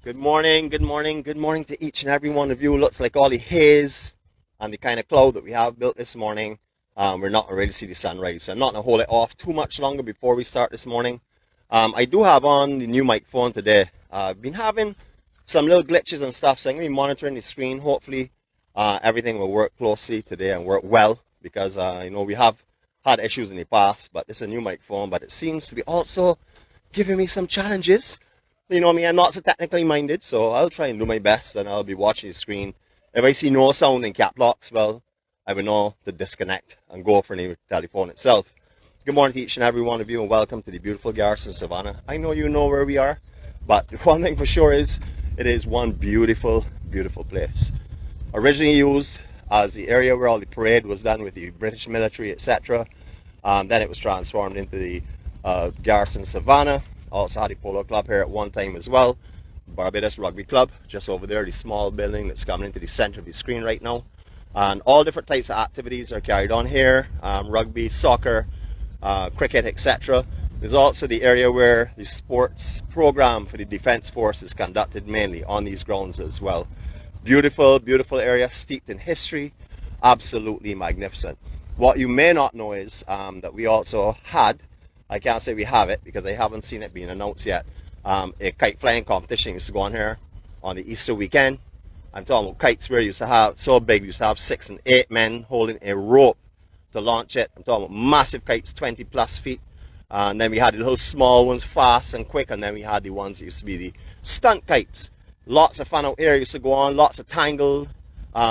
Good morning, good morning, good morning to each and every one of you. Looks like all the haze and the kind of cloud that we have built this morning. We're not ready to see the sunrise, so I'm not going to hold it off too much longer before we start this morning. I do have on the new microphone today. I've been having some little glitches and stuff, so I'm going to be monitoring the screen. Hopefully, everything will work closely today and work well because, we have had issues in the past, but it's a new microphone, but it seems to be also giving me some challenges. You know me, I'm not so technically minded, so I'll try and do my best and I'll be watching the screen. If I see no sound in cap locks, well, I will know to disconnect and go for the telephone itself. Good morning to each and every one of you and welcome to the beautiful Garrison Savannah. I know you know where we are, but one thing for sure is it is one beautiful, beautiful place. Originally used as the area where all the parade was done with the British military, etc. Then it was transformed into the Garrison Savannah. Also had a polo club here at one time as well. Barbados Rugby Club, just over there, the small building that's coming into the center of the screen right now. And all different types of activities are carried on here. Rugby, soccer, cricket, etc. There's also the area where the sports program for the Defence Force is conducted mainly on these grounds as well. Beautiful, beautiful area, steeped in history. Absolutely magnificent. What you may not know is that we also had, I can't say we have it because I haven't seen it being announced yet, a kite flying competition used to go on here on the Easter weekend. I'm talking about kites where you used to have, so big, you used to have 6 and 8 men holding a rope to launch it. I'm talking about massive kites, 20 plus feet. And then we had the little small ones, fast and quick, and then we had the ones that used to be the stunt kites. Lots of fun out here used to go on, lots of tangled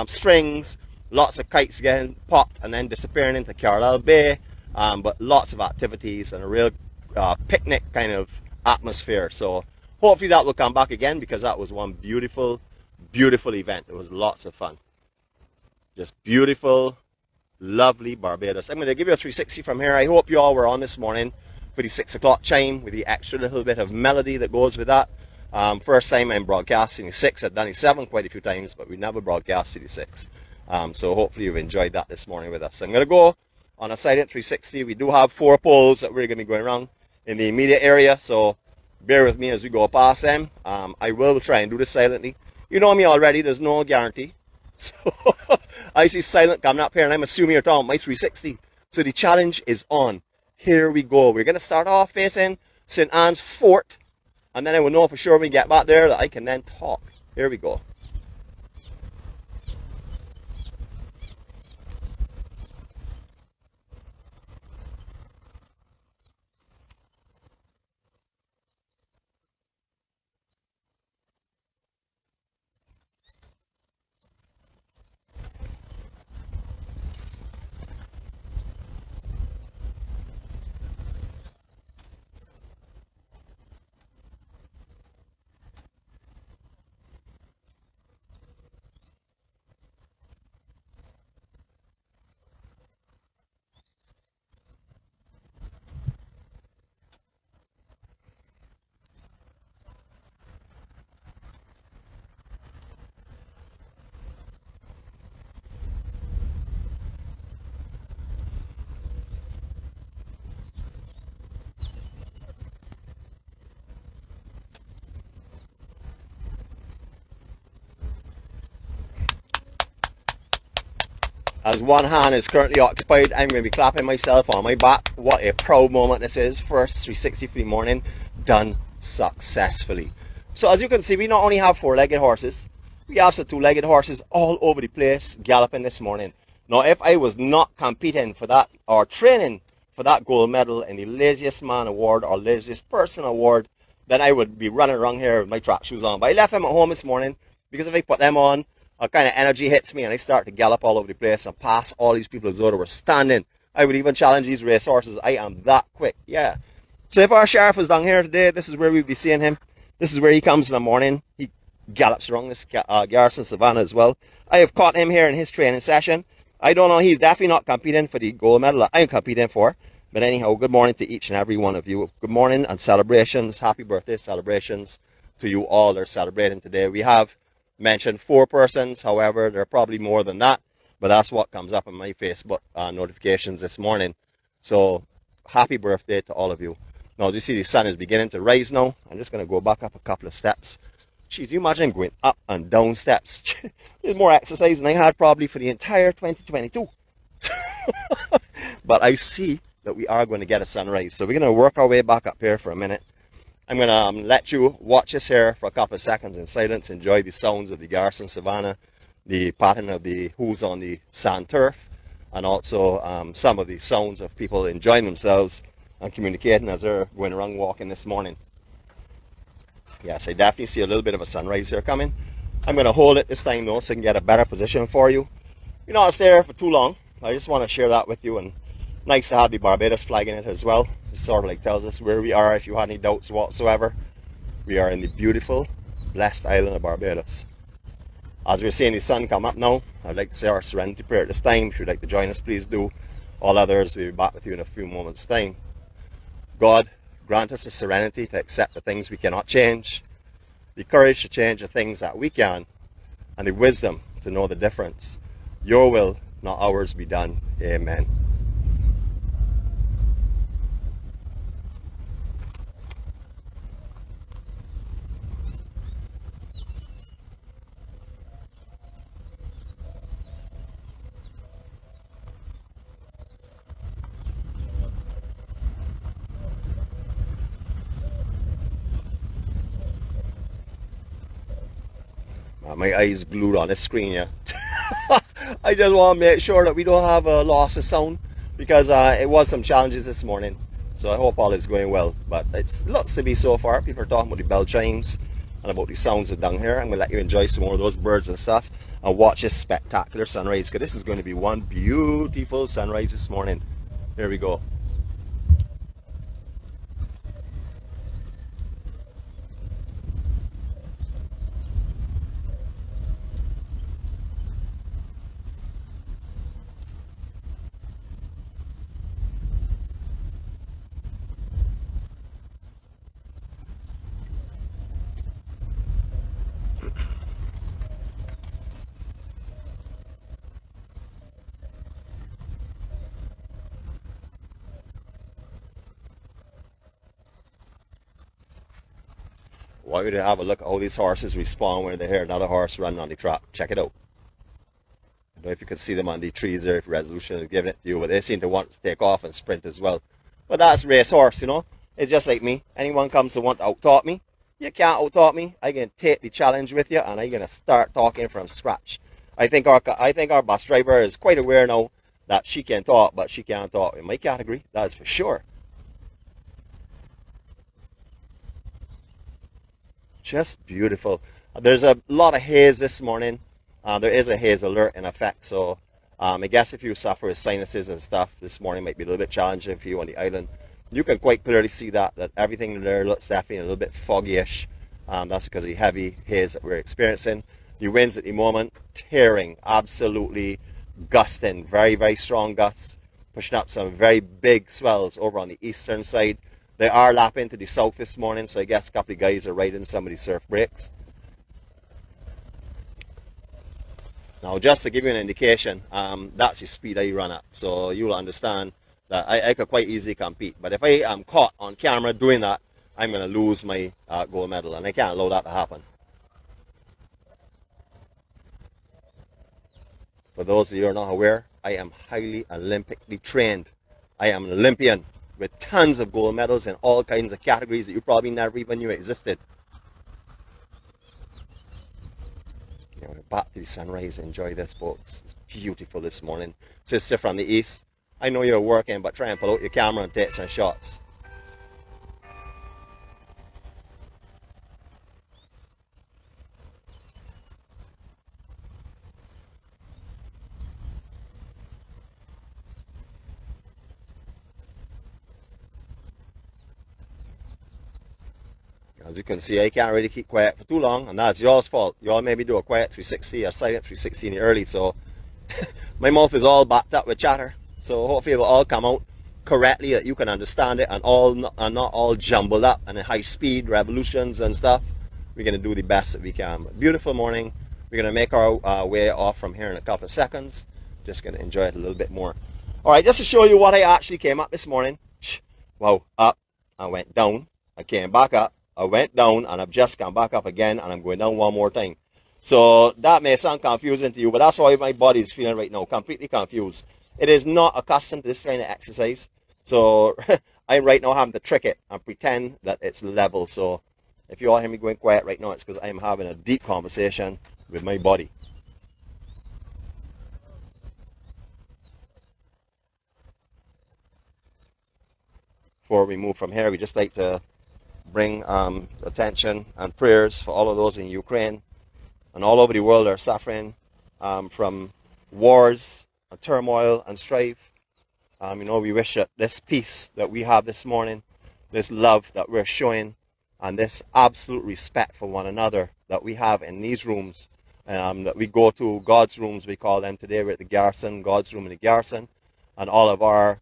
strings, lots of kites getting popped and then disappearing into Carlisle Bay. But lots of activities and a real picnic kind of atmosphere. So hopefully that will come back again because that was one beautiful, beautiful event. It was lots of fun. Just beautiful, lovely Barbados. I'm going to give you a 360 from here. I hope you all were on this morning for the 6 o'clock chime with the extra little bit of melody that goes with that. First time I'm broadcasting the 6. I've done the 7 quite a few times, but we never broadcasted the 6. So hopefully you've enjoyed that this morning with us. So I'm going to go on a silent 360. We do have 4 poles that we're going to be going around in the immediate area, so bear with me as we go past them. I will try and do this silently. You know me already, there's no guarantee. So I see silent coming up here and I'm assuming you're talking my 360. So the challenge is on. Here we go. We're going to start off facing St. Anne's Fort, and then I will know for sure when we get back there that I can then talk. Here we go. As one hand is currently occupied, I'm going to be clapping myself on my back. What a proud moment this is. First 360 for the morning, done successfully. So as you can see, we not only have 4-legged horses, we have some 2-legged horses all over the place galloping this morning. Now, if I was not competing for that or training for that gold medal in the laziest man award or laziest person award, then I would be running around here with my track shoes on. But I left them at home this morning because if I put them on, a kind of energy hits me and I start to gallop all over the place and pass all these people as though they were standing. I would even challenge these racehorses. I am that quick, yeah. So if our sheriff was down here today, this is where we'd be seeing him. This is where he comes in the morning. He gallops around this Garrison Savannah as well. I have caught him here in his training session. I don't know, he's definitely not competing for the gold medal that I'm competing for. But anyhow, good morning to each and every one of you. Good morning and celebrations, happy birthday celebrations to you all that are celebrating today. We have mentioned 4 persons, however, there are probably more than that, but that's what comes up in my Facebook notifications this morning. So, happy birthday to all of you. Now, as you see, the sun is beginning to rise now. I'm just going to go back up a couple of steps Jeez, you imagine going up and down steps. There's more exercise than I had probably for the entire 2022. But I see that we are going to get a sunrise. So we're going to work our way back up here for a minute. I'm going to let you watch us here for a couple of seconds in silence. Enjoy the sounds of the Garrison Savannah, the pattern of the hooves on the sand turf, and also some of the sounds of people enjoying themselves and communicating as they're going around walking this morning. Yes, I definitely see a little bit of a sunrise here coming. I'm going to hold it this time though so I can get a better position for you. You're not stay there for too long. I just want to share that with you, and nice to have the Barbados flag in it as well. It sort of like tells us where we are if you had any doubts whatsoever. We are in the beautiful, blessed island of Barbados. As we're seeing the sun come up now, I'd like to say our serenity prayer at this time. If you'd like to join us, please do. All others, we'll be back with you in a few moments' time. God, grant us the serenity to accept the things we cannot change, the courage to change the things that we can, and the wisdom to know the difference. Your will, not ours, be done. Amen. My eyes glued on the screen, yeah. I just want to make sure that we don't have a loss of sound, because it was some challenges this morning. So I hope all is going well. But it looks to be so far. People are talking about the bell chimes and about the sounds of down here. I'm going to let you enjoy some more of those birds and stuff and watch this spectacular sunrise, because this is going to be one beautiful sunrise this morning. Here we go. I want you to have a look at how these horses respawn when they hear another horse running on the track. Check it out. I don't know if you can see them on the trees there, if resolution is giving it to you, but they seem to want to take off and sprint as well. But that's race horse, you know. It's just like me. Anyone comes to want to out-talk me, you can't out-talk me. I can take the challenge with you, and I'm going to start talking from scratch. I think our bus driver is quite aware now that she can talk, but she can't talk in my category. That is for sure. Just beautiful. There's a lot of haze this morning. There is a haze alert in effect, so I guess if you suffer with sinuses and stuff, this morning might be a little bit challenging for you on the island. You can quite clearly see that everything there looks definitely a little bit foggy-ish. That's because of the heavy haze that we're experiencing. The winds at the moment, tearing, absolutely gusting, very, very strong gusts, pushing up some very big swells over on the eastern side. They are lapping to the south this morning, so I guess a couple of guys are riding some of the surf breaks. Now, just to give you an indication, that's the speed I run at, so you'll understand that I could quite easily compete. But if I am caught on camera doing that, I'm going to lose my gold medal, and I can't allow that to happen. For those of you who are not aware, I am highly Olympically trained. I am an Olympian with tons of gold medals in all kinds of categories that you probably never even knew existed. You know, back to the sunrise. Enjoy this, folks. It's beautiful this morning. Sister from the east, I know you're working, but try and pull out your camera and take some shots. As you can see, I can't really keep quiet for too long, and that's y'all's fault. Y'all made me do a quiet 360, a silent 360 in the early, so my mouth is all backed up with chatter. So hopefully it will all come out correctly, that you can understand it, and not all jumbled up and in high speed revolutions and stuff. We're going to do the best that we can. But beautiful morning. We're going to make our way off from here in a couple of seconds. Just going to enjoy it a little bit more. Alright, just to show you what I actually came up this morning. Wow, up, I went down, I came back up, I went down and I've just come back up again and I'm going down one more time. So that may sound confusing to you, but that's why my body is feeling right now, completely confused. It is not accustomed to this kind of exercise. So I'm right now having to trick it and pretend that it's level. So if you all hear me going quiet right now, it's because I'm having a deep conversation with my body. Before we move from here, we just like to bring attention and prayers for all of those in Ukraine and all over the world are suffering from wars and turmoil and strife. We wish that this peace that we have this morning, this love that we're showing, and this absolute respect for one another that we have in these rooms, that we go to God's rooms, we call them today. We're at the Garrison, God's room in the Garrison, and all of our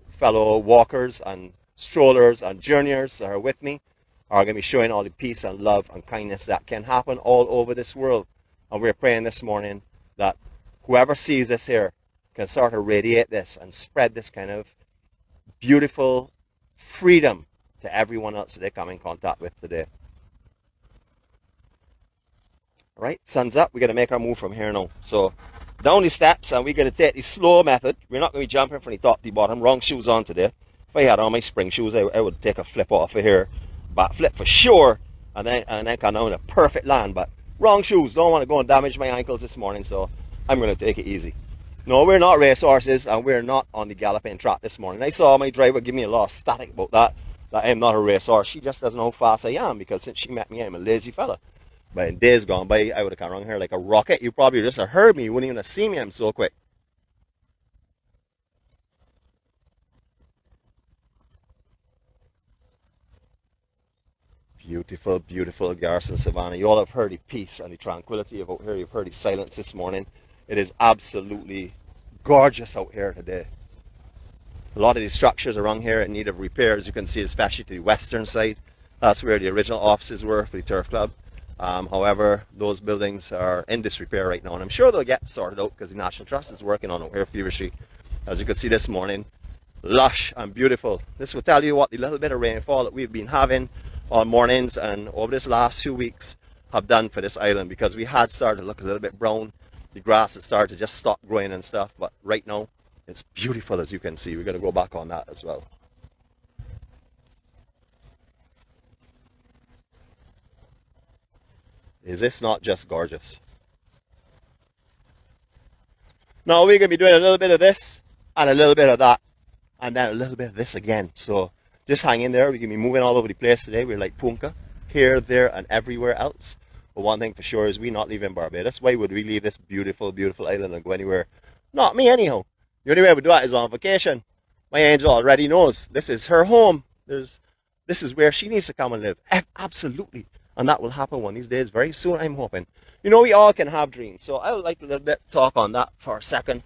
fellow walkers and strollers and journeyers that are with me are going to be showing all the peace and love and kindness that can happen all over this world. And we're praying this morning that whoever sees this here can sort of radiate this and spread this kind of beautiful freedom to everyone else that they come in contact with today. All right, sun's up. We're going to make our move from here now. So down the steps, and we're going to take the slow method. We're not going to be jumping from the top to the bottom. Wrong shoes on today. If I had on my spring shoes, I would take a flip off of here. Back flip for sure, and then come down in a perfect land. But wrong shoes. Don't want to go and damage my ankles this morning, so I'm going to take it easy. No, we're not racehorses, and we're not on the galloping track this morning. I saw my driver give me a lot of static about that I'm not a racehorse. She just doesn't know how fast I am, because since she met me, I'm a lazy fella. But in days gone by, I would have come around here like a rocket. You probably just have heard me. You wouldn't even have seen me. I'm so quick. Beautiful, beautiful Garrison Savannah. You all have heard the peace and the tranquility of out here. You've heard the silence this morning. It is absolutely gorgeous out here today. A lot of these structures around here in need of repair, as you can see, especially to the western side. That's where the original offices were for the Turf Club. However, those buildings are in disrepair right now, and I'm sure they'll get sorted out because the National Trust is working on it here feverishly. As you can see this morning, lush and beautiful. This will tell you what the little bit of rainfall that we've been having on mornings and over this last few weeks have done for this island, because we had started to look a little bit brown. The grass has started to just stop growing and stuff, but right now it's beautiful, as you can see. We're going to go back on that as well. Is this not just gorgeous? Now we're going to be doing a little bit of this and a little bit of that and then a little bit of this again. So just hang in there. We're going to be moving all over the place today. We're like Punka, here, there and everywhere else. But one thing for sure is we're not leaving Barbados. Why would we leave this beautiful, beautiful island and go anywhere? Not me anyhow. The only way I would do that is on vacation. My angel already knows this is her home. This is where she needs to come and live. Absolutely. And that will happen one of these days, very soon, I'm hoping. We all can have dreams. So I would like a little bit talk on that for a second.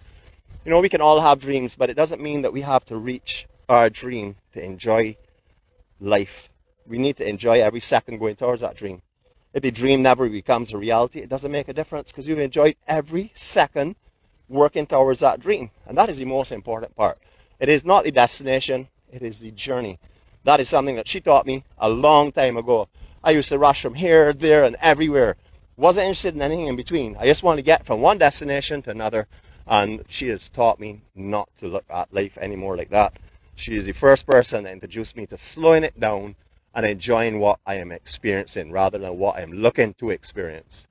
We can all have dreams, but it doesn't mean that we have to reach our dream to enjoy life. We need to enjoy every second going towards that dream. If the dream never becomes a reality, it doesn't make a difference, because you've enjoyed every second working towards that dream. And that is the most important part. It is not the destination, it is the journey. That is something that she taught me a long time ago. I used to rush from here, there, and everywhere. Wasn't interested in anything in between. I just wanted to get from one destination to another. And she has taught me not to look at life anymore like that. She is the first person that introduced me to slowing it down and enjoying what I am experiencing rather than what I am looking to experience.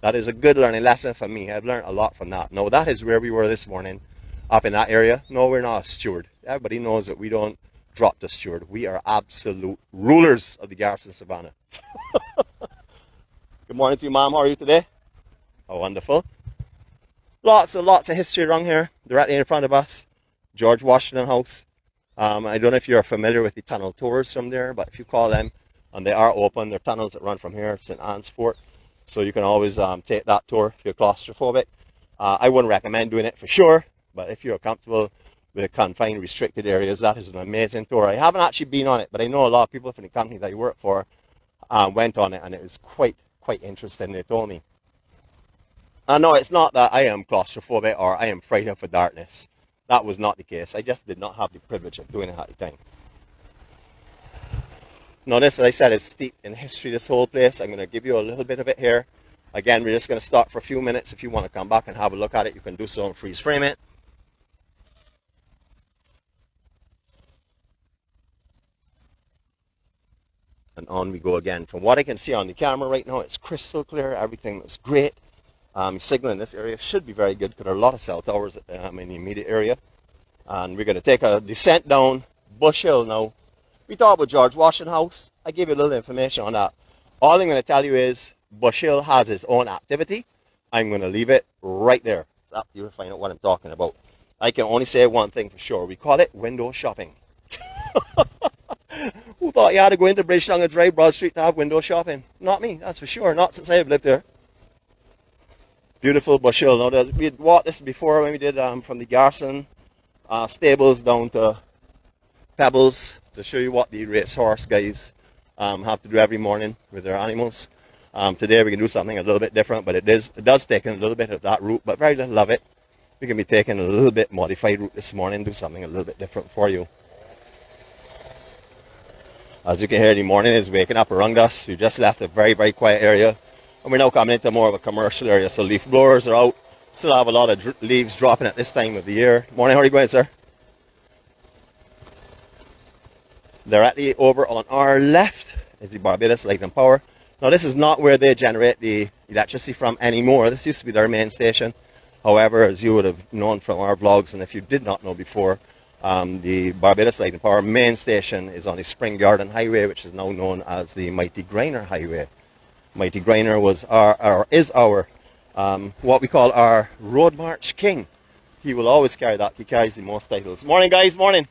That is a good learning lesson for me. I've learned a lot from that. Now, that is where we were this morning, up in that area. No, we're not a steward. Everybody knows that we don't drop the steward. We are absolute rulers of the Garrison Savannah. Good morning to you, Mom. How are you today? Oh, wonderful. Lots and lots of history around here, directly in front of us. George Washington House. I don't know if you're familiar with the tunnel tours from there, but if you call them, and they are open, there are tunnels that run from here to St. Anne's Fort. So you can always take that tour if you're claustrophobic. I wouldn't recommend doing it for sure, but if you're comfortable with confined, restricted areas, that is an amazing tour. I haven't actually been on it, but I know a lot of people from the company that I work for went on it, and it was quite interesting, they told me. No, it's not that I am claustrophobic or I am frightened for darkness. That was not the case. I just did not have the privilege of doing it at the time. Now this, as I said, is steeped in history, this whole place. I'm going to give you a little bit of it here. Again, we're just going to stop for a few minutes. If you want to come back and have a look at it, you can do so and freeze frame it. And on we go again. From what I can see on the camera right now, it's crystal clear. Everything looks great. Signal in this area should be very good because there are a lot of cell towers in the immediate area. And we're going to take a descent down Bush Hill now. We talked about George Washington House. I gave you a little information on that. All I'm going to tell you is Bush Hill has its own activity. I'm going to leave it right there. It's up to you to find out what I'm talking about. I can only say one thing for sure. We call it window shopping. Who thought you had to go into Bridgetongue Drive, Broad Street to have window shopping? Not me, that's for sure. Not since I've lived there. Beautiful Bush Hill. Now, we had walked this before when we did from the Garrison stables down to Pebbles to show you what the racehorse guys have to do every morning with their animals. Today we can do something a little bit different, but it does take in a little bit of that route, but very little of it. We can be taking a little bit modified route this morning, do something a little bit different for you. As you can hear, the morning is waking up around us. We just left a very, very quiet area, and we're now coming into more of a commercial area. So leaf blowers are out. Still have a lot of leaves dropping at this time of the year. Morning, how are you going, sir? Directly over on our left is the Barbados Light and Power. Now this is not where they generate the electricity from anymore. This used to be their main station. However, as you would have known from our vlogs, and if you did not know before, the Barbados Light and Power main station is on the Spring Garden Highway, which is now known as the Mighty Griner Highway. Mighty Griner is our what we call our Road March King. He will always carry that. He carries the most titles. Morning, guys. Morning.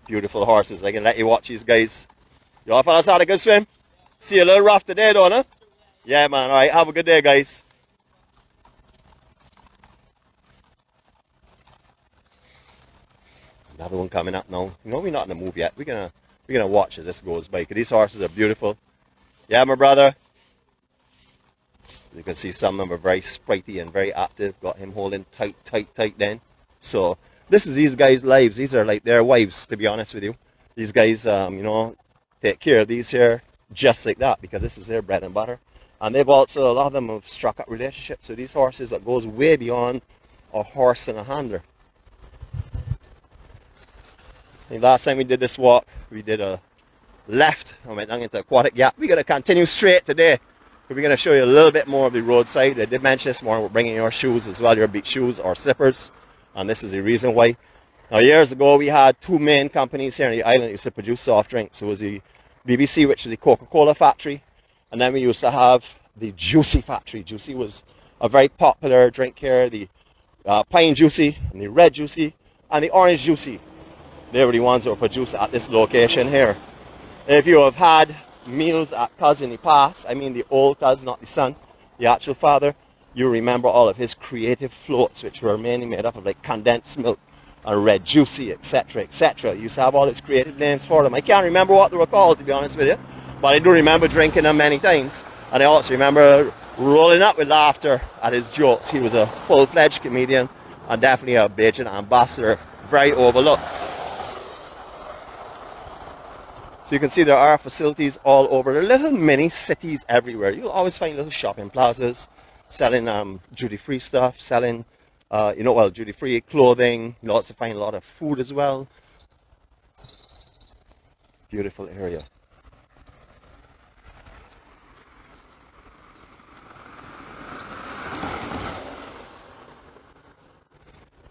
Beautiful horses. I can let you watch these guys. Y'all fellas had a good swim? See a little rough today, don't you? Yeah, man. All right. Have a good day, guys. Another one coming up now. You know, we're not in the move yet. We're gonna watch as this goes by. Because these horses are beautiful. Yeah, my brother. You can see some of them are very sprightly and very active. Got him holding tight then. So this is these guys' lives. These are like their wives, to be honest with you. These guys, you know, take care of these here just like that because this is their bread and butter. And they've also, a lot of them have struck up relationships with these horses that goes way beyond a horse and a handler. And last time we did this walk, we did a left and went down into Aquatic Gap. We're going to continue straight today. We're going to show you a little bit more of the roadside. I did mention this morning, we're bringing your shoes as well, your beach shoes or slippers. And this is the reason why. Now, years ago, we had two main companies here on the island that used to produce soft drinks. It was the BBC, which is the Coca-Cola factory. And then we used to have the Juicy factory. Juicy was a very popular drink here. The Pine Juicy, and the Red Juicy, and the Orange Juicy. They were the ones that were produced at this location here. If you have had meals at Cuz in the past, I mean the old Cuz, not the son, the actual father, you remember all of his creative floats, which were mainly made up of like condensed milk and Red Juicy, etc., etc. You used to have all its creative names for them. I can't remember what they were called, to be honest with you, but I do remember drinking them many times. And I also remember rolling up with laughter at his jokes. He was a full-fledged comedian and definitely a Bajan ambassador, very overlooked. So you can see there are facilities all over. There are little mini cities everywhere. You'll always find little shopping plazas selling duty-free stuff, selling, duty-free clothing. You'll also find a lot of food as well. Beautiful area.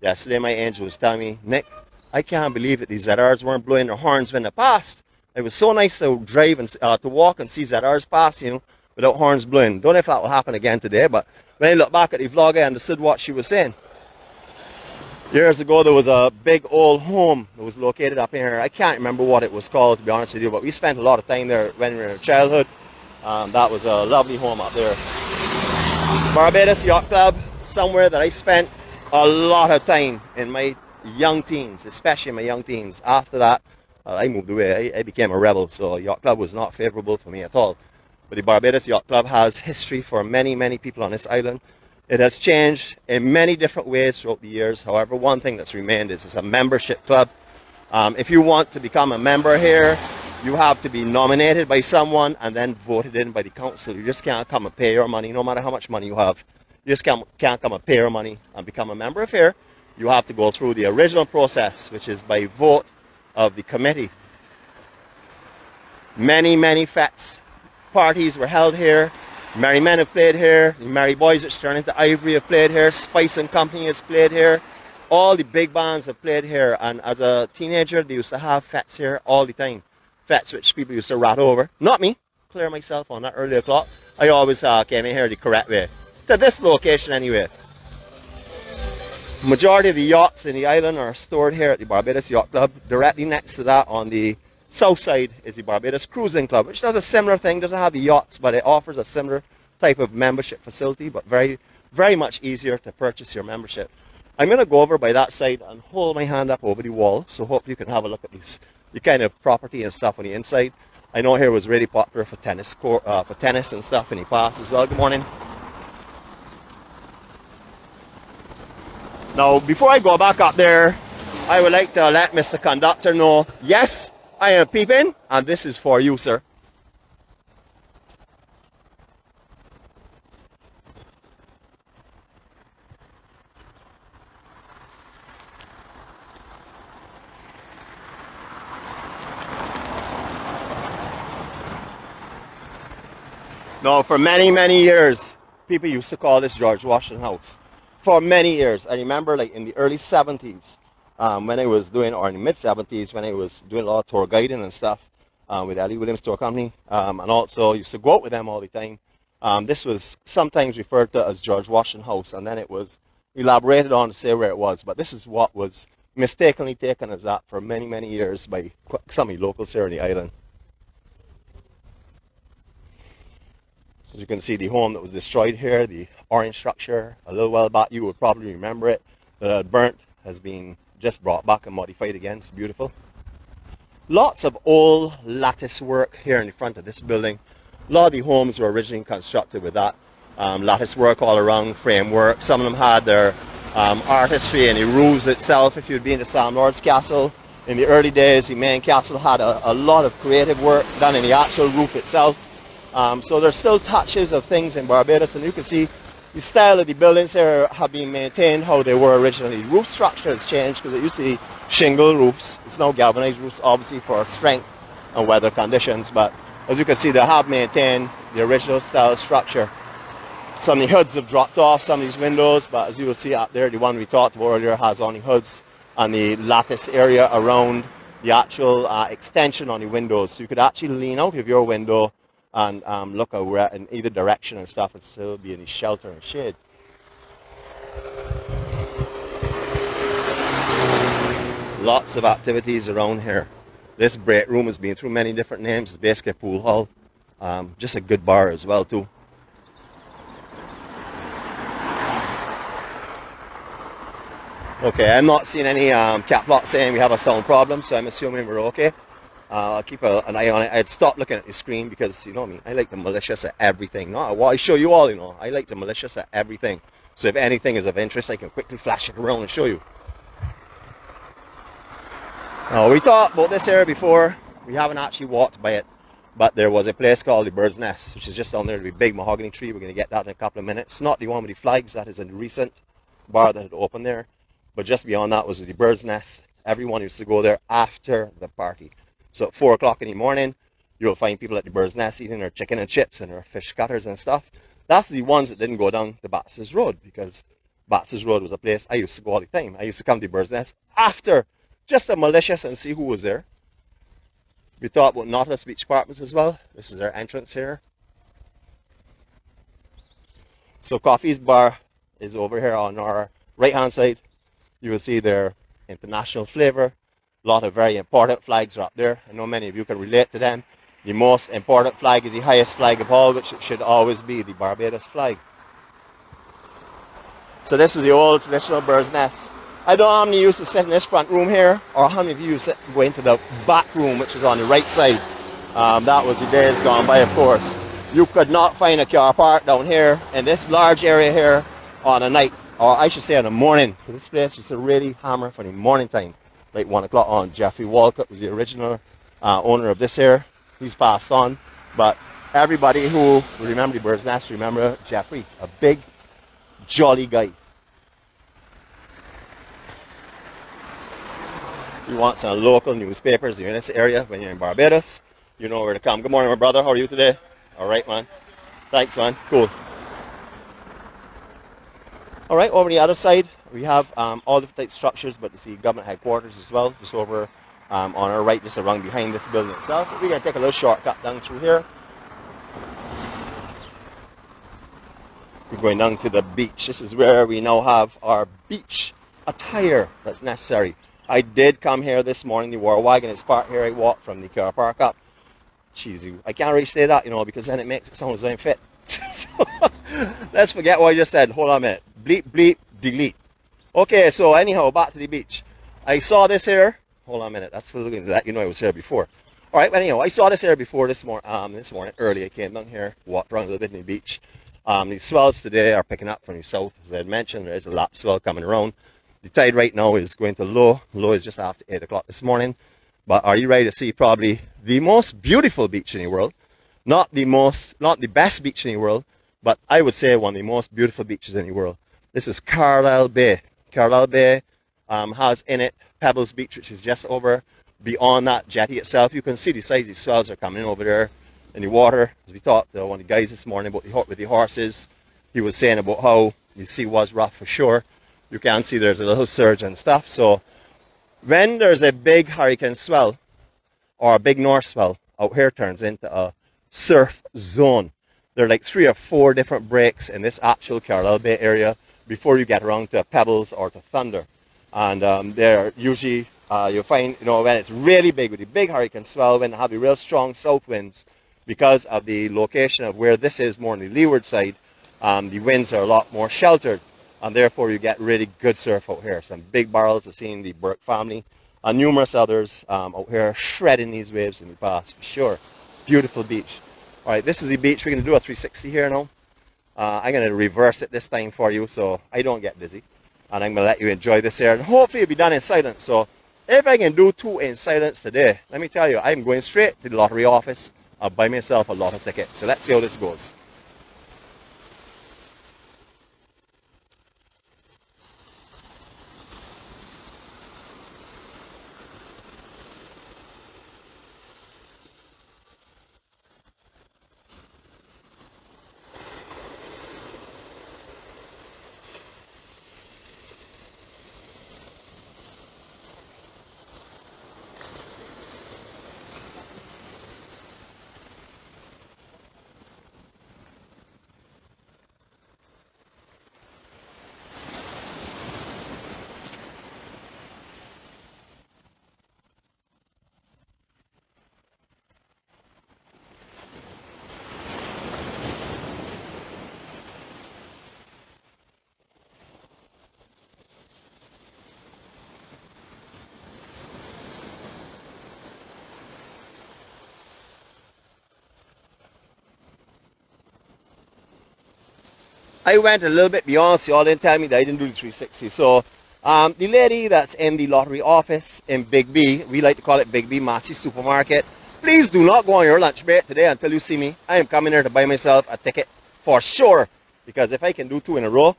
Yesterday my angel was telling me, Nick, I can't believe that these ZRs weren't blowing their horns when they passed. It was so nice to drive and to walk and see ZRs pass, without horns blowing. Don't know if that will happen again today, but when I look back at the vlog, I understood what she was saying. Years ago, there was a big old home that was located up here. I can't remember what it was called, to be honest with you, but we spent a lot of time there when we were in childhood. That was a lovely home up there. Barbados Yacht Club, somewhere that I spent a lot of time in my young teens, especially in my young teens. After that, I moved away. I became a rebel, so Yacht Club was not favorable for me at all. But the Barbados Yacht Club has history for many, many people on this island. It has changed in many different ways throughout the years. However, one thing that's remained is it's a membership club. If you want to become a member here, you have to be nominated by someone and then voted in by the council. You just can't come and pay your money, no matter how much money you have. You just can't come and pay your money and become a member of here. You have to go through the original process, which is by vote of the committee. Many, many fetes parties were held here. Merry Men have played here. The Merry Boys, which turned into Ivory, have played here. Spice and Company has played here. All the big bands have played here. And as a teenager, they used to have fetes here all the time. Fetes which people used to rat over. Not me. Clear myself on that early o'clock. I always came in here the correct way. To this location anyway. Majority of the yachts in the island are stored here at the Barbados Yacht Club. Directly next to that on the south side is the Barbados Cruising Club, which does a similar thing. Doesn't have the yachts, but it offers a similar type of membership facility, but very, very much easier to purchase your membership. I'm going to go over by that side and hold my hand up over the wall, so hope you can have a look at these, the kind of property and stuff on the inside. I know here was really popular for tennis and stuff in the past as well. Good morning. Now, before I go back up there, I would like to let Mr. Conductor know, yes, I am peeping, and this is for you, sir. Now, for many, many years, people used to call this George Washington House. For many years. I remember like in the early 70s, when I was doing, or in the mid 70s, when I was doing a lot of tour guiding and stuff with Ellie Williams Tour Company, and also used to go out with them all the time. This was sometimes referred to as George Washington House, and then it was elaborated on to say where it was. But this is what was mistakenly taken as that for many, many years by some of the locals here on the island. As you can see, the home that was destroyed here, the orange structure, a little while back, you would probably remember it, that had burnt, has been just brought back and modified again. It's beautiful. Lots of old lattice work here in the front of this building. A lot of the homes were originally constructed with that lattice work all around, framework. Some of them had their artistry and the roofs itself. If you'd been to Sam Lord's Castle, in the early days, the main castle had a lot of creative work done in the actual roof itself. So there's still touches of things in Barbados, and you can see the style of the buildings here have been maintained how they were originally. Roof structure has changed because it used to be shingle roofs. It's now galvanized roofs, obviously for strength and weather conditions, but as you can see, they have maintained the original style structure. Some of the hoods have dropped off some of these windows, but as you will see up there, the one we talked about earlier has only hoods and the lattice area around the actual extension on the windows. So you could actually lean out of your window and look over in either direction and stuff and still be in the shelter and shade. Lots of activities around here. This break room has been through many different names. It's basically a pool hall. Just a good bar as well too. Okay, I'm not seeing any cap lock saying we have a sound problem, so I'm assuming we're okay. I'll keep an eye on it. I'd stop looking at the screen because, you know me, I like the malicious at everything. Not what I show you all, you know. I like the malicious at everything. So if anything is of interest, I can quickly flash it around and show you. Now, we talked about this area before. We haven't actually walked by it. But there was a place called the Bird's Nest, which is just down there, the big mahogany tree. We're going to get that in a couple of minutes. Not the one with the flags. That is a recent bar that had opened there. But just beyond that was the Bird's Nest. Everyone used to go there after the party. So at 4 o'clock in the morning, you'll find people at the Bird's Nest eating their chicken and chips and their fish cutters and stuff. That's the ones that didn't go down the Baxter's Road, because Baxter's Road was a place I used to go all the time. I used to come to the Bird's Nest after, just a malicious, and see who was there. We talked about Nautilus Beach Apartments as well. This is our entrance here. So Coffee's Bar is over here on our right hand side. You will see their international flavor. A lot of very important flags are up there. I know many of you can relate to them. The most important flag is the highest flag of all, which should always be the Barbados flag. So this was the old traditional Bird's Nest. I don't know how many used to sit in this front room here, or how many of you used to go into the back room, which is on the right side. That was the days gone by, of course. You could not find a car park down here in this large area here on a night, or I should say on a morning. This place used to really hammer for the morning time. Like 1 o'clock on. Jeffrey Walcott was the original owner of this here. He's passed on. But everybody who remember the Bird's Nest, remember Jeffrey, a big, jolly guy. You want some local newspapers in this area when you're in Barbados, you know where to come. Good morning, my brother. How are you today? All right, man. Thanks, man. Cool. All right, over the other side, we have all different types of structures, but you see government headquarters as well, just over on our right, just around behind this building itself. We're going to take a little shortcut down through here. We're going down to the beach. This is where we now have our beach attire that's necessary. I did come here this morning. The war wagon is parked here. I walked from the car park up. Cheesy. I can't really say that, you know, because then it makes it sound as though I'm fit. So, let's forget what I just said. Hold on a minute. Bleep, bleep, delete. Okay, so anyhow, back to the beach. I saw this here. Hold on a minute. That's going to let you know I was here before. All right, but anyhow, I saw this here before this morning early. I came down here, walked around a little bit in the beach. The swells today are picking up from the south. As I had mentioned, there is a lap swell coming around. The tide right now is going to low. Low is just after 8 o'clock this morning. But are you ready to see probably the most beautiful beach in the world? Not the best beach in the world, but I would say one of the most beautiful beaches in the world. This is Carlisle Bay. Carlisle Bay has in it Pebbles Beach, which is just over beyond that jetty itself. You can see the size of the swells are coming over there in the water. As we talked to one of the guys this morning about with the horses, he was saying about how the sea was rough for sure. You can see there's a little surge and stuff. So when there's a big hurricane swell or a big north swell, out here turns into a surf zone. There are like 3 or 4 different breaks in this actual Carlisle Bay area before you get around to Pebbles or to Thunder. And there usually you'll find, you know, when it's really big with the big hurricane swell, when they have the real strong south winds, because of the location of where this is more on the leeward side, the winds are a lot more sheltered. And therefore you get really good surf out here. Some big barrels. I've seen the Burke family and numerous others out here shredding these waves in the past, for sure. Beautiful beach. All right, this is the beach. We're going to do a 360 here now. I'm going to reverse it this time for you so I don't get dizzy. And I'm going to let you enjoy this here. And hopefully it'll be done in silence. So if I can do 2 in silence today, let me tell you, I'm going straight to the lottery office. I'll buy myself a lotto ticket. So let's see how this goes. I went a little bit beyond, so y'all didn't tell me that I didn't do the 360. So the lady that's in the lottery office in Big B, we like to call it Big B, Massey Supermarket, please do not go on your lunch break today until you see me. I am coming here to buy myself a ticket for sure. Because if I can do 2 in a row,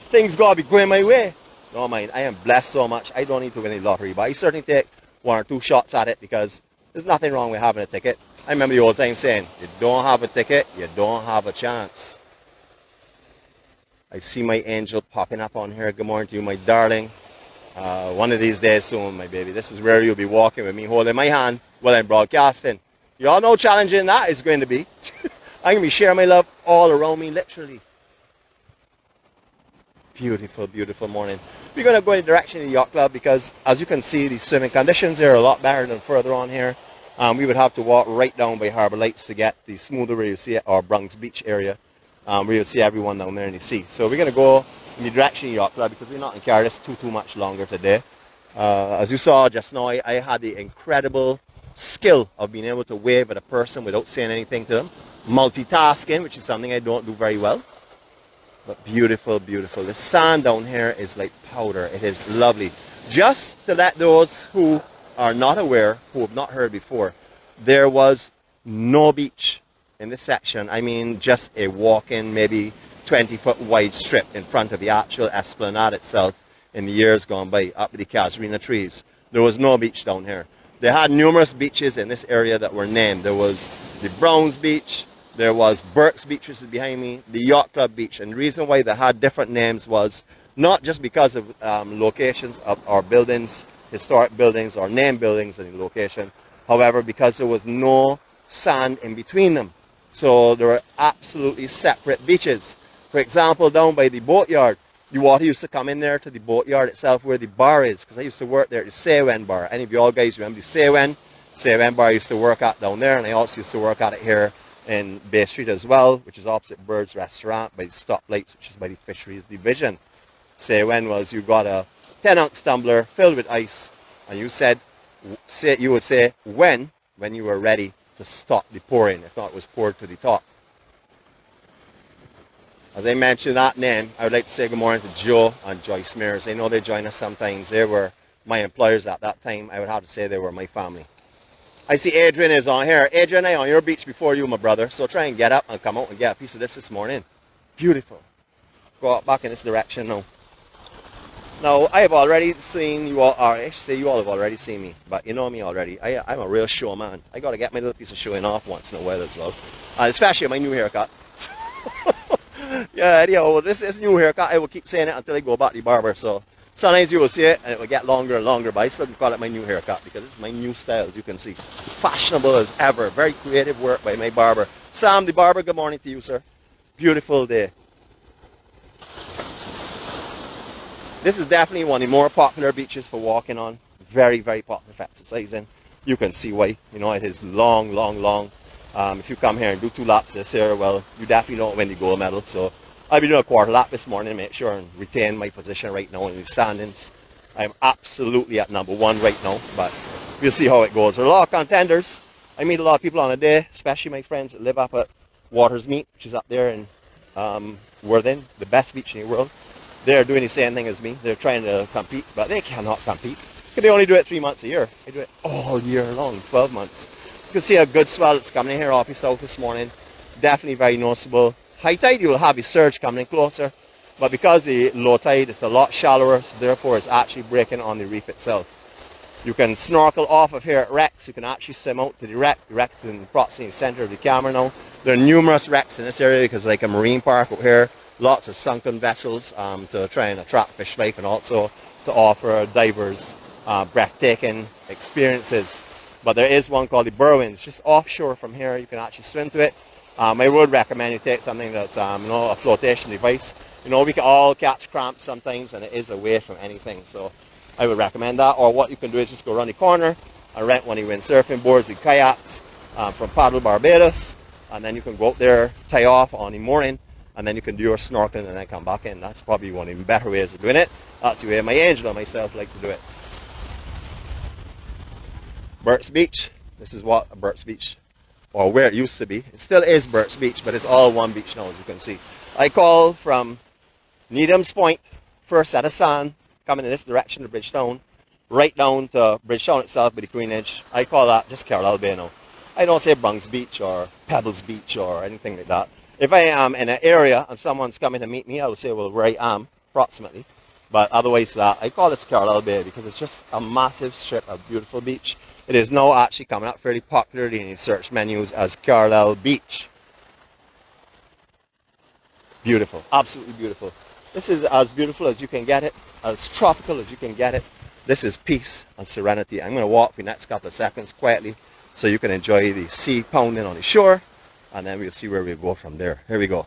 things gotta be going my way. No mind, I am blessed so much. I don't need to win the lottery, but I certainly take 1 or 2 shots at it because there's nothing wrong with having a ticket. I remember the old time saying, you don't have a ticket, you don't have a chance. I see my angel popping up on here. Good morning to you, my darling. One of these days soon, my baby. This is where you'll be walking with me, holding my hand while I'm broadcasting. You all know how challenging that is going to be. I'm going to be sharing my love all around me, literally. Beautiful, beautiful morning. We're going to go in the direction of the yacht club because, as you can see, the swimming conditions are a lot better than further on here. We would have to walk right down by Harbour Lights to get the smoother where you see it, or Bronx Beach area. Where you'll see everyone down there in the sea. So we're going to go in the direction of the yacht club because we're not in Carlisle too much longer today. As you saw just now, I had the incredible skill of being able to wave at a person without saying anything to them. Multitasking, which is something I don't do very well. But beautiful, beautiful. The sand down here is like powder. It is lovely. Just to let those who are not aware, who have not heard before, there was no beach in this section. I mean, just a walk-in, maybe 20-foot wide strip in front of the actual esplanade itself in the years gone by, up with the casuarina trees. There was no beach down here. They had numerous beaches in this area that were named. There was the Browns Beach, there was Burke's Beach, which is behind me, the Yacht Club Beach. And the reason why they had different names was not just because of locations of our buildings, historic buildings, or named buildings in the location. However, because there was no sand in between them. So there were absolutely separate beaches. For example, down by the boatyard, the water used to come in there to the boatyard itself where the bar is, because I used to work there at the Saywen bar. Any of you all guys remember the Saywen bar I used to work at down there, and I also used to work at it here in Bay Street as well, which is opposite Bird's Restaurant by the stoplights, which is by the Fisheries Division. Saywen was, you got a 10-ounce tumbler filled with ice, and you would say when you were ready to stop the pouring, if not it was poured to the top. As I mentioned that name, I would like to say good morning to Joe and Joyce Mears. I know they join us sometimes. They were my employers at that time. I would have to say they were my family. I see Adrian is on here. Adrian, I on your beach before you, my brother. So try and get up and come out and get a piece of this morning. Beautiful. Go out back in this direction now. Now, I have already seen you all, or I should say you all have already seen me, but you know me already. I'm a real showman. I got to get my little piece of showing off once in a while as well. Especially my new haircut. Yeah, anyhow, this new haircut, I will keep saying it until I go back to the barber. So sometimes you will see it and it will get longer and longer, but I still call it my new haircut because this is my new style, as you can see. Fashionable as ever. Very creative work by my barber. Sam, the barber, good morning to you, sir. Beautiful day. This is definitely one of the more popular beaches for walking on. Very, very popular for exercising. You can see why. You know, it is long, long, long. If you come here and do 2 laps this here, well, you definitely don't win the gold medal. So I'll be doing a quarter lap this morning to make sure and retain my position right now in the standings. I'm absolutely at number 1 right now, but we'll see how it goes. There are a lot of contenders. I meet a lot of people on a day, especially my friends that live up at Watersmeet, which is up there in Worthing, the best beach in the world. They're doing the same thing as me. They're trying to compete, but they cannot compete. They only do it 3 months a year. They do it all year long, 12 months. You can see a good swell that's coming in here off the south this morning. Definitely very noticeable. High tide, you will have a surge coming in closer. But because the low tide, it's a lot shallower, so therefore it's actually breaking on the reef itself. You can snorkel off of here at wrecks. You can actually swim out to the wreck. The wreck is in approximately the center of the camera now. There are numerous wrecks in this area because like a marine park out here. Lots of sunken vessels to try and attract fish life and also to offer divers breathtaking experiences. But there is one called the Berwyn. It's just offshore from here. You can actually swim to it. I would recommend you take something that's a flotation device. You know, we can all catch cramps sometimes and it is away from anything. So I would recommend that. Or what you can do is just go around the corner and rent one of the windsurfing boards and kayaks from Paddle Barbados. And then you can go out there, tie off on the morning, and then you can do your snorkeling and then come back in. That's probably one of the better ways of doing it. That's the way my angel and myself like to do it. Burt's Beach. This is what Burt's Beach, or where it used to be. It still is Burt's Beach, but it's all one beach now, as you can see. I call from Needham's Point, first set of sand, coming in this direction to Bridgetown, right down to Bridgetown itself by the Queenage. I call that just Carlisle Bay now. I don't say Bungs Beach or Pebbles Beach or anything like that. If I am in an area and someone's coming to meet me, I will say, well, where I am, approximately. But otherwise that, I call this Carlisle Bay because it's just a massive strip of beautiful beach. It is now actually coming up fairly popularly in the search menus as Carlisle Beach. Beautiful, absolutely beautiful. This is as beautiful as you can get it, as tropical as you can get it. This is peace and serenity. I'm going to walk for the next couple of seconds quietly so you can enjoy the sea pounding on the shore, and then we'll see where we go from there. Here we go.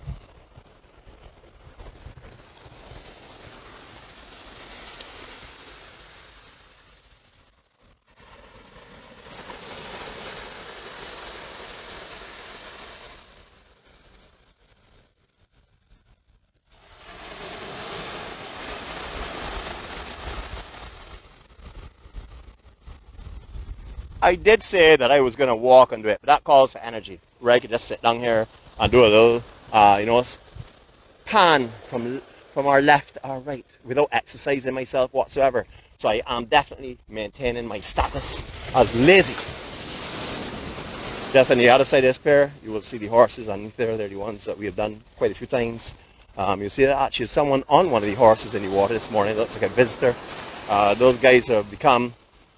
I did say that I was going to walk and do it, but that calls for energy. Where I could just sit down here and do a little, pan from our left to our right without exercising myself whatsoever. So I am definitely maintaining my status as lazy. Just on the other side of this pier, you will see the horses underneath there. They're the ones that we have done quite a few times. You'll see that actually someone on one of the horses in the water this morning. It looks like a visitor. Those guys have become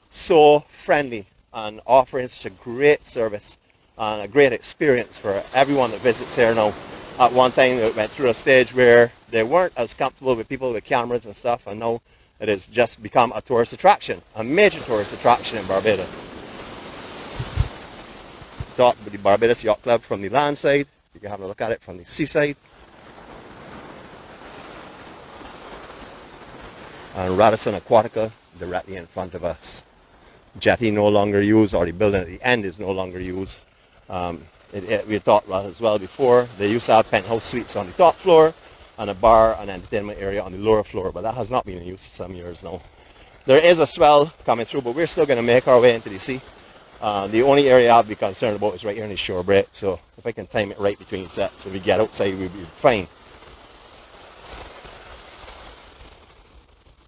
so friendly and offering such a great service and a great experience for everyone that visits here now. At one time, they went through a stage where they weren't as comfortable with people with cameras and stuff, and now it has just become a tourist attraction, a major tourist attraction in Barbados. Talk with the Barbados Yacht Club from the land side. You can have a look at it from the seaside. And Radisson Aquatica directly in front of us. Jetty no longer used, or the building at the end is no longer used. We talked about it as well before. They used to have penthouse suites on the top floor and a bar and entertainment area on the lower floor, but that has not been in use for some years now. There is a swell coming through, but we're still going to make our way into the sea. The only area I'll be concerned about is right here in the shore break, so if I can time it right between sets, if we get outside, we'll be fine.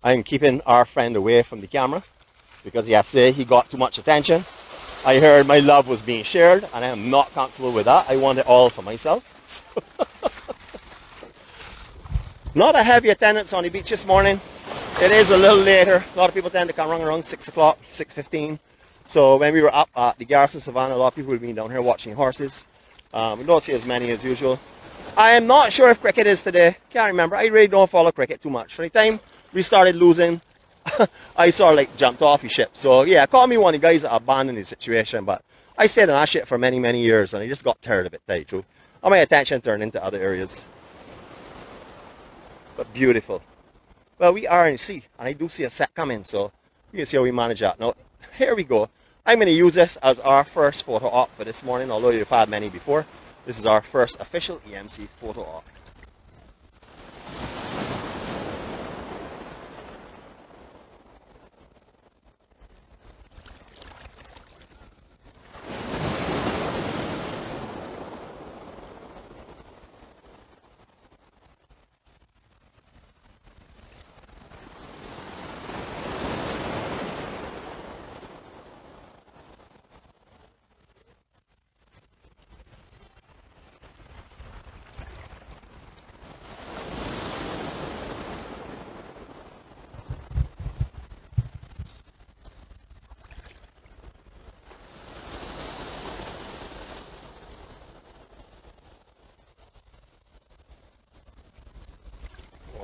I'm keeping our friend away from the camera because yesterday he got too much attention. I heard my love was being shared, and I am not comfortable with that. I want it all for myself. Not a heavy attendance on the beach this morning. It is a little later. A lot of people tend to come around 6 o'clock, 6:15. So when we were up at the Garrison Savannah, a lot of people have been down here watching horses. We don't see as many as usual. I am not sure if cricket is today. Can't remember. I really don't follow cricket too much. From the time we started losing, I sort of like jumped off the ship. So yeah, call me one of the guys that abandoned the situation, but I stayed on that ship for many, many years, and I just got tired of it, to tell you the truth. And my attention turned into other areas. But beautiful. Well, we are in the sea, and I do see a set coming, so you can see how we manage that. Now, here we go. I'm going to use this as our first photo op for this morning, although you've had many before. This is our first official EMC photo op.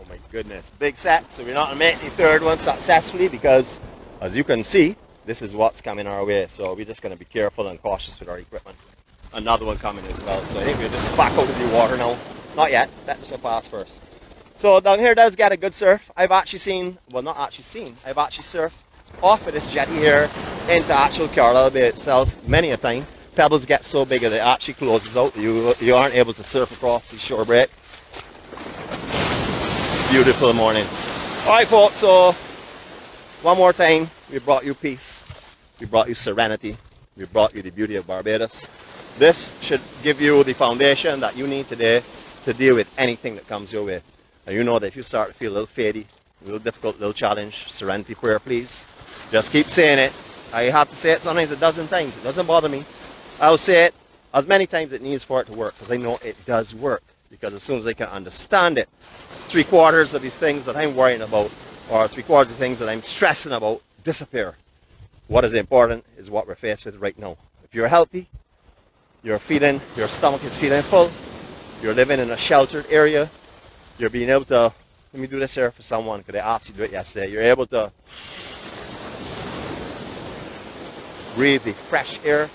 My goodness, big set. So we're not going to make the third one successfully because, as you can see, this is what's coming our way. So we're just going to be careful and cautious with our equipment. Another one coming as well. So I think we're just back out of the water now. Not yet. Let us pass first. So down here does get a good surf. I've actually seen, well, not actually seen, I've actually surfed off of this jetty here into actual Carlisle Bay itself many a time. Pebbles get so big that it actually closes out. You aren't able to surf across the shore break. Beautiful morning. Alright folks, so one more time, we brought you peace, we brought you serenity, we brought you the beauty of Barbados. This should give you the foundation that you need today to deal with anything that comes your way. And you know that if you start to feel a little fadey, a little difficult, a little challenge, serenity prayer please. Just keep saying it. I have to say it sometimes a dozen times, it doesn't bother me. I'll say it as many times as it needs for it to work, because I know it does work. Because as soon as I can understand it, 3/4 of the things that I'm worrying about, or 3/4 of the things that I'm stressing about, disappear. What is important is what we're faced with right now. If you're healthy, your stomach is feeling full, you're living in a sheltered area, you're being able to, let me do this here for someone, because I asked you to do it yesterday, you're able to breathe the fresh air,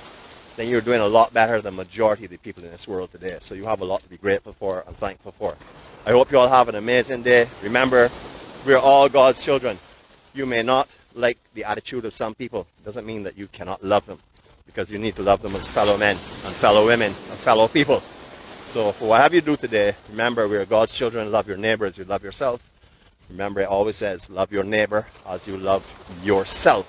then you're doing a lot better than the majority of the people in this world today. So you have a lot to be grateful for and thankful for. I hope you all have an amazing day. Remember, we're all God's children. You may not like the attitude of some people. It doesn't mean that you cannot love them, because you need to love them as fellow men and fellow women and fellow people. So for whatever you do today, remember we're God's children. Love your neighbor as you love yourself. Remember, it always says, love your neighbor as you love yourself.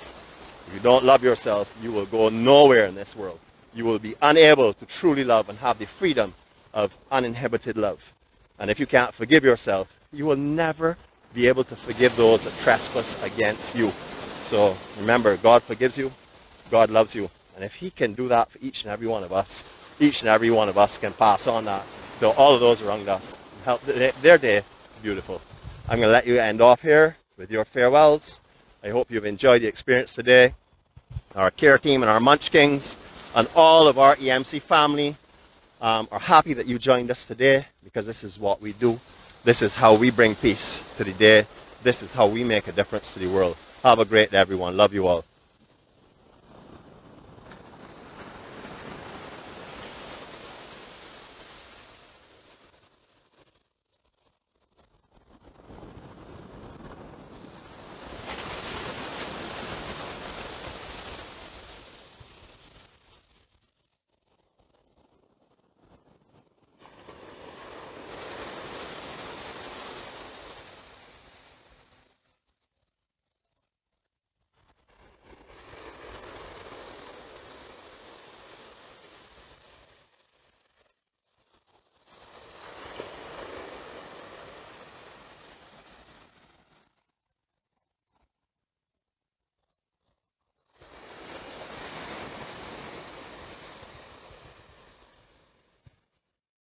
If you don't love yourself, you will go nowhere in this world. You will be unable to truly love and have the freedom of uninhibited love. And if you can't forgive yourself, you will never be able to forgive those that trespass against you. So remember, God forgives you, God loves you. And if he can do that for each and every one of us, each and every one of us can pass on that to all of those around us. Help their day beautiful. I'm going to let you end off here with your farewells. I hope you've enjoyed the experience today. Our care team and our Munchkins and all of our EMC family are happy that you joined us today, because this is what we do. This is how we bring peace to the day. This is how we make a difference to the world. Have a great day, everyone. Love you all.